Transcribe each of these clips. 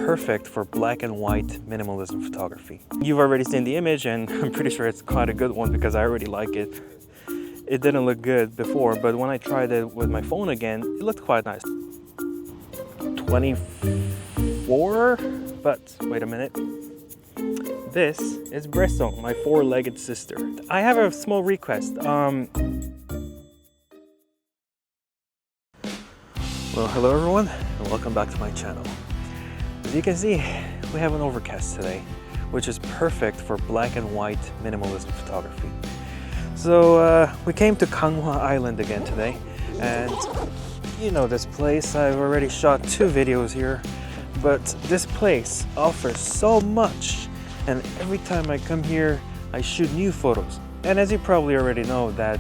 perfect for black and white minimalism photography. You've already seen the image and I'm pretty sure it's quite a good one because I already like it. It didn't look good before, but when I tried it with my phone again, it looked quite nice. 24, but wait a minute. This is Brisson, my four-legged sister. I have a small request. Well, hello everyone, and welcome back to my channel. As you can see, we have an overcast today, which is perfect for black and white minimalism photography. So we came to Ganghwa Island again today, and you know this place. I've already shot 2 videos here, but this place offers so much, and every time I come here, I shoot new photos. And as you probably already know, that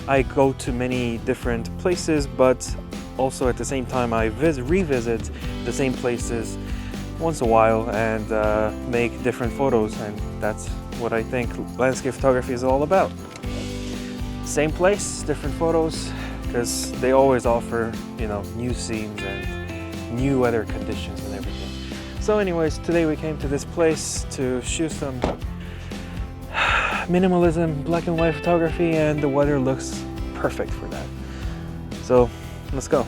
I go to many different places, but also at the same time I revisit the same places once in a while and make different photos, and that's what I think landscape photography is all about. Same place, different photos, because they always offer, you know, new scenes and new weather conditions and everything. So anyways, today we came to this place to shoot some minimalism black and white photography, and the weather looks perfect for that. So let's go.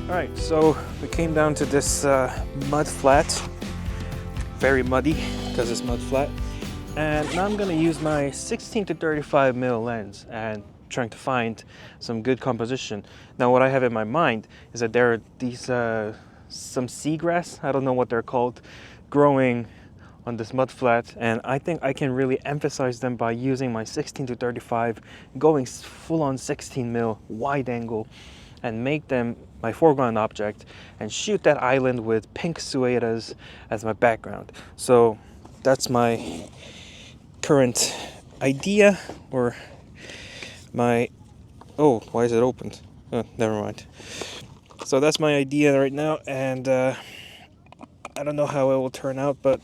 Alright, so we came down to this mud flat, very muddy because it's mud flat, and now I'm going to use my 16-35mm lens and trying to find some good composition. Now what I have in my mind is that there are these some seagrass, I don't know what they're called, growing on this mud flat, and I think I can really emphasize them by using my 16-35, going full-on 16mm wide angle, and make them my foreground object and shoot that island with pink suedas as my background. So that's my current idea, or my, oh, why is it opened? Oh, never mind. So that's my idea right now, and I don't know how it will turn out, but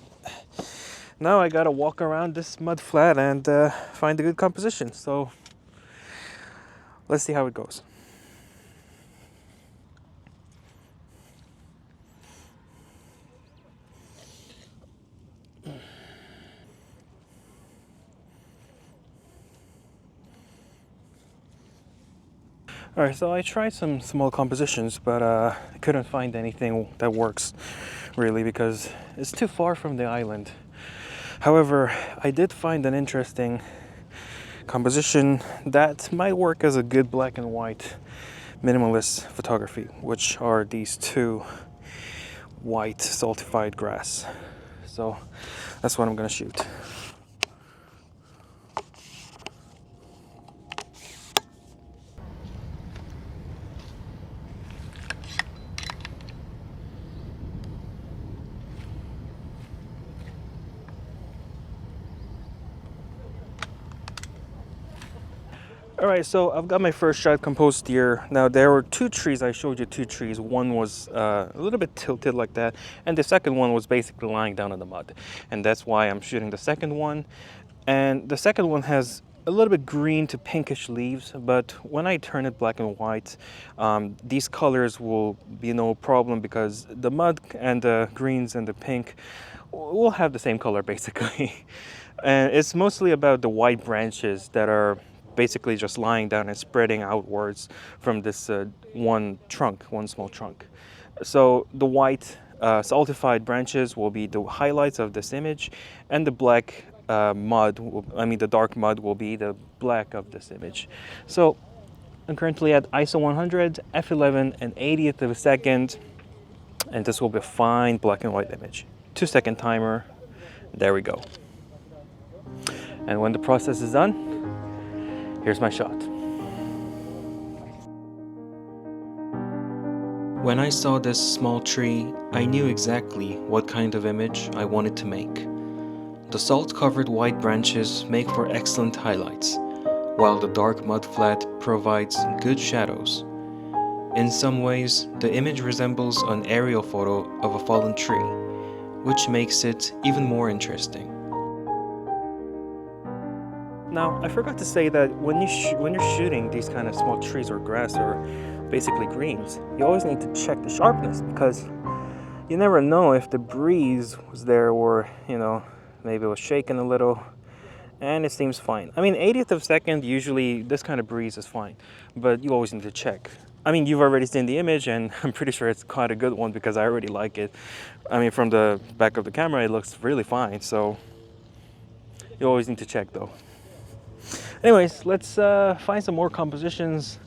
now I gotta walk around this mud flat and find a good composition. So let's see how it goes. Alright, so I tried some small compositions, but I couldn't find anything that works really because it's too far from the island. However, I did find an interesting composition that might work as a good black and white minimalist photography, which are these 2 white saltified grass. So that's what I'm gonna shoot. Alright, so I've got my first shot composed here. Now there were 2 trees, I showed you 2 trees. One was a little bit tilted like that, and the second one was basically lying down in the mud. And that's why I'm shooting the second one. And the second one has a little bit green to pinkish leaves, but when I turn it black and white, these colors will be no problem because the mud and the greens and the pink will have the same color basically. And it's mostly about the white branches that are basically just lying down and spreading outwards from this one small trunk. So the white saltified branches will be the highlights of this image, and the black the dark mud will be the black of this image. So I'm currently at ISO 100, f11 and 80th of a second, and this will be a fine black and white image. 2-second timer, there we go. And when the process is done, here's my shot. When I saw this small tree, I knew exactly what kind of image I wanted to make. The salt-covered white branches make for excellent highlights, while the dark mud flat provides good shadows. In some ways, the image resembles an aerial photo of a fallen tree, which makes it even more interesting. Now, I forgot to say that when you're shooting these kind of small trees or grass or basically greens, you always need to check the sharpness, because you never know if the breeze was there, or, you know, maybe it was shaking a little, and it seems fine. I mean, 80th of a second, usually this kind of breeze is fine, but you always need to check. I mean, you've already seen the image, and I'm pretty sure it's quite a good one because I already like it. I mean, from the back of the camera, it looks really fine, so you always need to check though. Anyways, let's find some more compositions.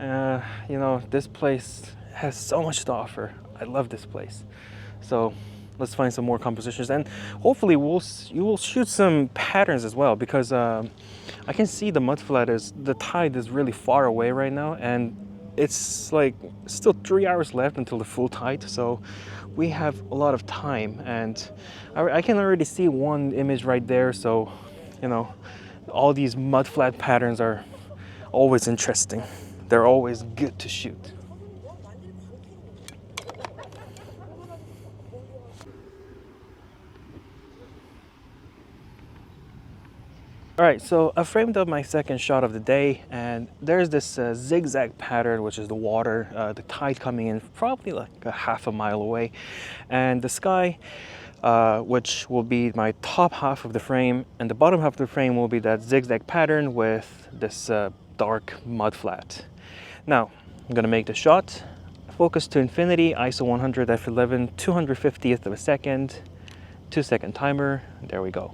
You know, this place has so much to offer. I love this place. So let's find some more compositions, and hopefully you will shoot some patterns as well, because I can see the the tide is really far away right now, and it's like still 3 hours left until the full tide, so we have a lot of time, and I can already see one image right there. So, you know, all these mudflat patterns are always interesting. They're always good to shoot. All right, so I framed up my second shot of the day, and there's this zigzag pattern, which is the water, the tide coming in probably like a half a mile away, and the sky, which will be my top half of the frame, and the bottom half of the frame will be that zigzag pattern with this dark mud flat. Now, I'm gonna make the shot, focus to infinity, ISO 100 f11, 250th of a second, 2-second timer, there we go.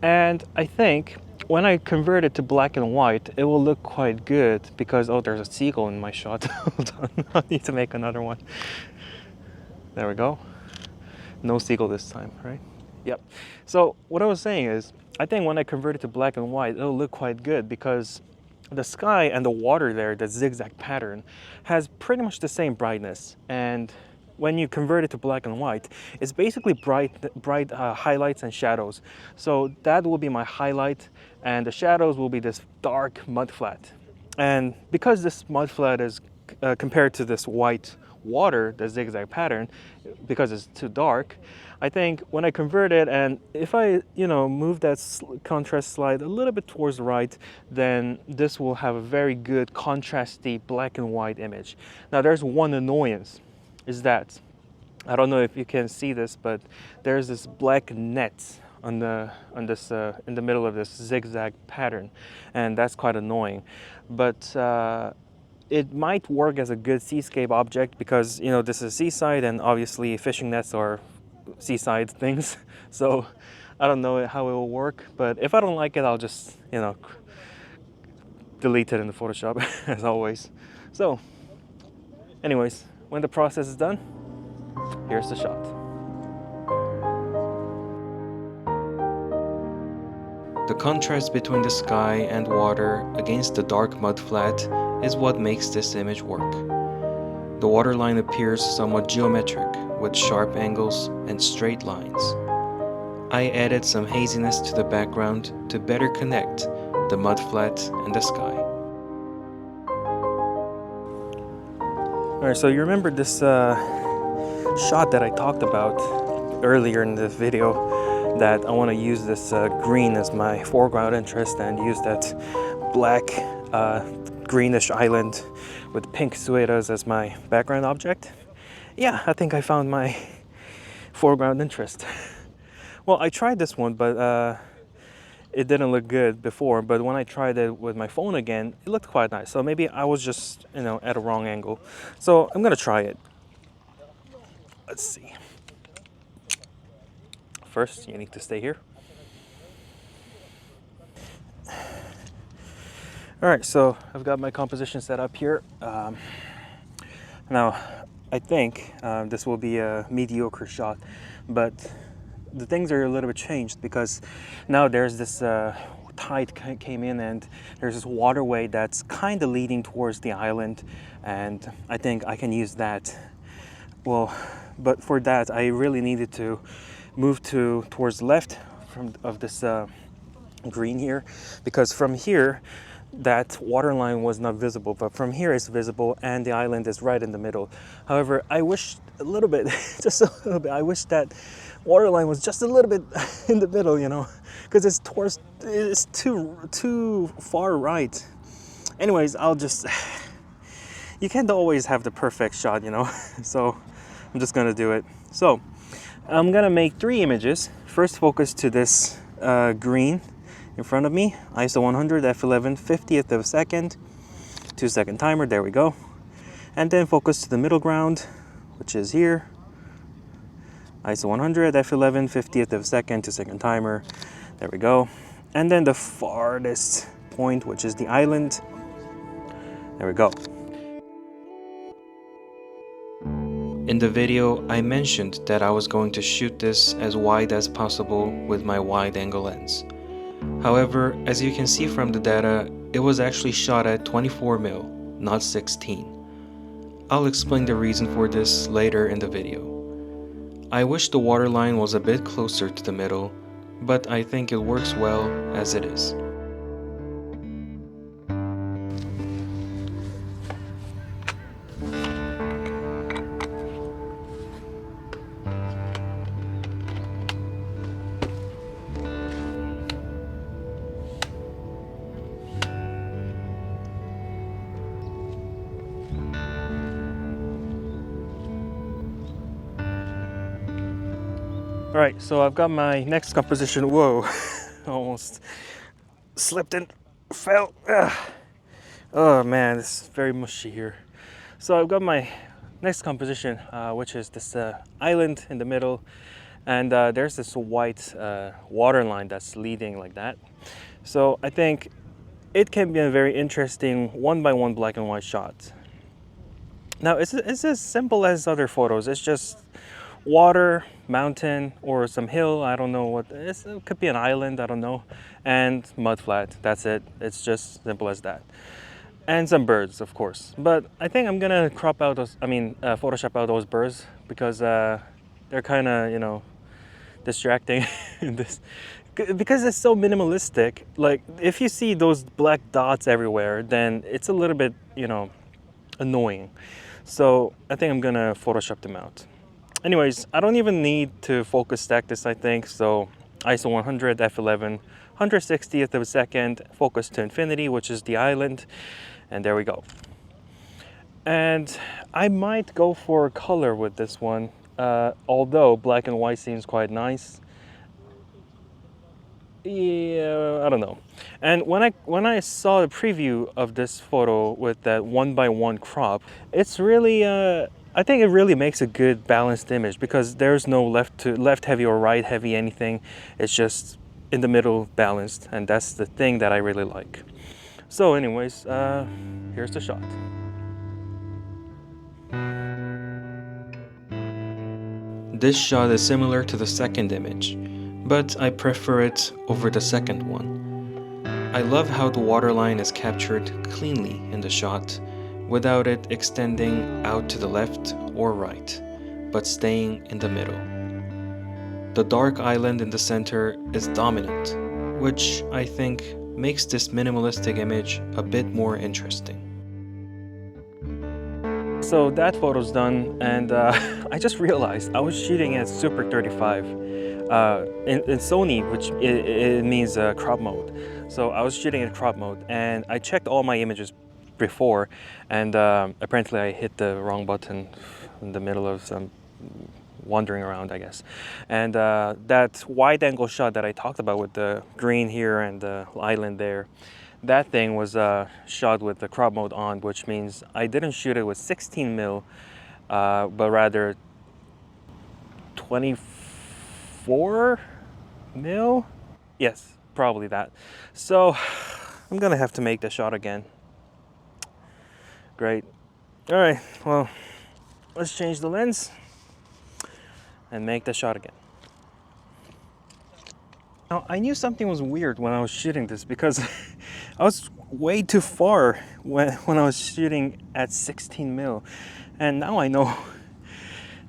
And I think when I convert it to black and white, it will look quite good, because, oh, there's a seagull in my shot. Hold on, I need to make another one. There we go. No seagull this time, right? Yep. So what I was saying is, I think when I convert it to black and white, it'll look quite good, because the sky and the water there, the zigzag pattern, has pretty much the same brightness. And when you convert it to black and white, it's basically bright highlights and shadows. So that will be my highlight, and the shadows will be this dark mud flat. And because this mud flat is compared to this white water, the zigzag pattern, because it's too dark, I think when I convert it, and if I, you know, move that contrast slide a little bit towards the right, then this will have a very good contrasty black and white image. Now, there's one annoyance, is that I don't know if you can see this, but there's this black net on this in the middle of this zigzag pattern, and that's quite annoying. But it might work as a good seascape object, because, you know, this is seaside, and obviously fishing nets are seaside things. So I don't know how it will work, but if I don't like it, I'll just, you know, delete it in the Photoshop as always. So anyways, when the process is done, here's the shot. The contrast between the sky and water against the dark mud flat is what makes this image work. The waterline appears somewhat geometric, with sharp angles and straight lines. I added some haziness to the background to better connect the mud flat and the sky. All right, so you remember this shot that I talked about earlier in this video, that I want to use this green as my foreground interest, and use that black greenish island with pink suedas as my background object? Yeah, I think I found my foreground interest. Well, I tried this one, but it didn't look good before, but when I tried it with my phone again, it looked quite nice. So maybe I was just, you know, at a wrong angle. So I'm gonna try it. Let's see. First, you need to stay here. All right, so I've got my composition set up here. Now, I think this will be a mediocre shot, but the things are a little bit changed, because now there's this tide came in, and there's this waterway that's kind of leading towards the island, and I think I can use that. Well, but for that, I really needed to move towards the left of this green here, because from here, that waterline was not visible, but from here it's visible and the island is right in the middle. However, I wish a little bit, just a little bit, I wish that waterline was just a little bit in the middle, you know, because it's too far right. Anyways, you can't always have the perfect shot, you know, so I'm just gonna do it. So I'm gonna make 3 images. First, focus to this green in front of me, ISO 100, f11, 50th of a second, 2-second timer, there we go. And then focus to the middle ground, which is here, ISO 100, f11, 50th of a second, 2-second timer, there we go. And then the farthest point, which is the island, there we go. In the video, I mentioned that I was going to shoot this as wide as possible with my wide-angle lens. However, as you can see from the data, it was actually shot at 24mm, not 16. I'll explain the reason for this later in the video. I wish the waterline was a bit closer to the middle, but I think it works well as it is. All right, so I've got my next composition. Whoa, almost slipped and fell. Ugh. Oh man, it's very mushy here. So I've got my next composition, which is this island in the middle, and there's this white water line that's leading like that. So I think it can be a very interesting 1x1 black and white shot. Now it's as simple as other photos. It's just water, mountain, or some hill, I don't know what, it could be an island, I don't know, and mud flat, that's it. It's just simple as that. And some birds, of course. But I think I'm gonna Photoshop out those birds because they're kind of, you know, distracting in this, because it's so minimalistic. Like, if you see those black dots everywhere, then it's a little bit, you know, annoying. So I think I'm gonna Photoshop them out. Anyways, I don't even need to focus stack this, I think. So ISO 100, f11, 160th of a second, focus to infinity, which is the island. And there we go. And I might go for color with this one, although black and white seems quite nice. Yeah, I don't know. And when I saw the preview of this photo with that 1x1 crop, it's really I think it really makes a good balanced image because there's no left heavy or right heavy anything. It's just in the middle balanced, and that's the thing that I really like. So anyways, here's the shot. This shot is similar to the second image, but I prefer it over the second one. I love how the waterline is captured cleanly in the shot, without it extending out to the left or right, but staying in the middle. The dark island in the center is dominant, which I think makes this minimalistic image a bit more interesting. So that photo's done, and I just realized I was shooting at Super 35 in Sony, which it means crop mode. So I was shooting in crop mode, and I checked all my images before, and apparently I hit the wrong button in the middle of some wandering around, I guess. And that wide angle shot that I talked about with the green here and the island there, that thing was shot with the crop mode on, which means I didn't shoot it with 16mm, but rather 24mm? Yes, probably that. So I'm gonna have to make the shot again. Great. All right, well, let's change the lens and make the shot again. Now, I knew something was weird when I was shooting this because I was way too far when I was shooting at 16mm. And now I know,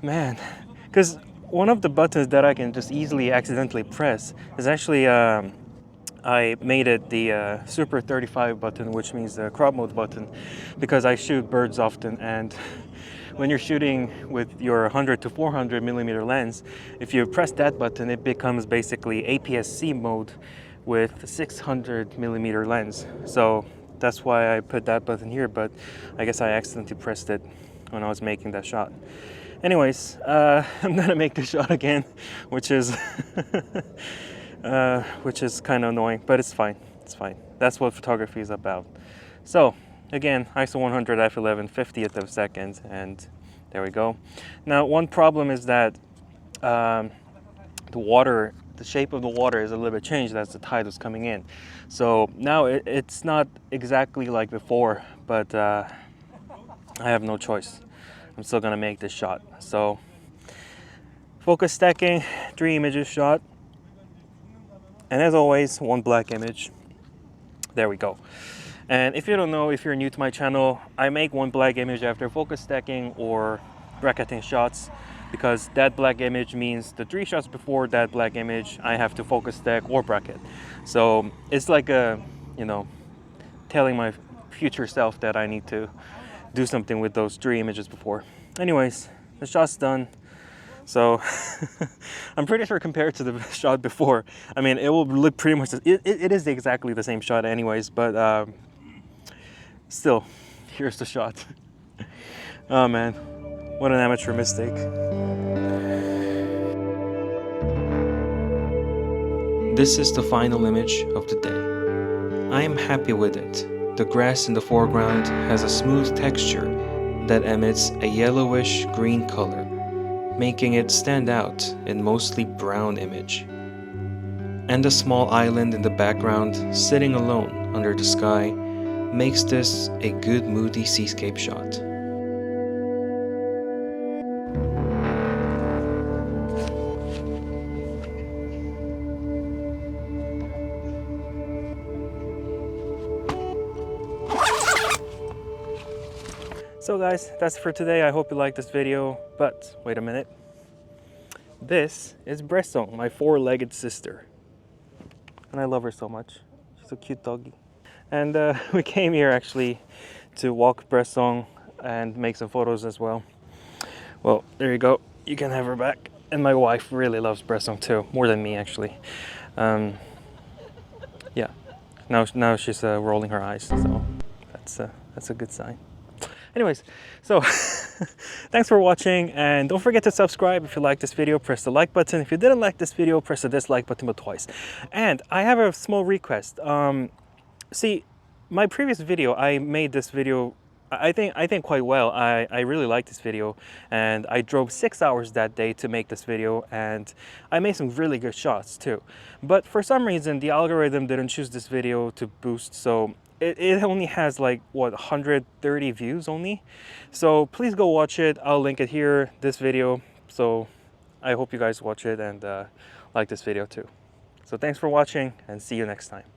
man, because one of the buttons that I can just easily accidentally press is actually I made it the Super 35 button, which means the crop mode button, because I shoot birds often, and when you're shooting with your 100 to 400 millimeter lens, if you press that button, it becomes basically APS-C mode with 600 millimeter lens. So that's why I put that button here, but I guess I accidentally pressed it when I was making that shot. Anyways, I'm gonna make the shot again, which is kind of annoying, but it's fine. It's fine. That's what photography is about. So again, ISO 100 f11, 50th of a second, and there we go. Now, one problem is that the shape of the water is a little bit changed as the tide was coming in. So now it's not exactly like before, but I have no choice. I'm still gonna make this shot. So focus stacking, 3 images shot. And as always, 1 black image. There we go. And if you don't know, if you're new to my channel, I make 1 black image after focus stacking or bracketing shots, because that black image means the 3 shots before that black image, I have to focus stack or bracket. So it's like a, you know, telling my future self that I need to do something with those 3 images before. Anyways, the shot's done. So I'm pretty sure compared to the shot before, I mean, it will look pretty much, it is exactly the same shot anyways, but still, here's the shot. Oh man, what an amateur mistake. This is the final image of the day. I am happy with it. The grass in the foreground has a smooth texture that emits a yellowish green color, making it stand out in mostly brown image. And the small island in the background, sitting alone under the sky, makes this a good moody seascape shot. So guys, that's for today. I hope you liked this video, but wait a minute. This is Bresson, my 4-legged sister. And I love her so much. She's a cute doggy. And we came here actually to walk Bresson and make some photos as well. Well, there you go. You can have her back. And my wife really loves Bresson too, more than me actually. Yeah, now she's rolling her eyes, so that's a good sign. Anyways, so thanks for watching, and don't forget to subscribe. If you like this video, press the like button. If you didn't like this video, press the dislike button, but twice. And I have a small request. See, my previous video, I made this video, I think quite well. I really liked this video, and I drove 6 hours that day to make this video, and I made some really good shots too. But for some reason, the algorithm didn't choose this video to boost, so it only has like, what, 130 views only. So please go watch it. I'll link it here, this video. So I hope you guys watch it and like this video too. So thanks for watching, and see you next time.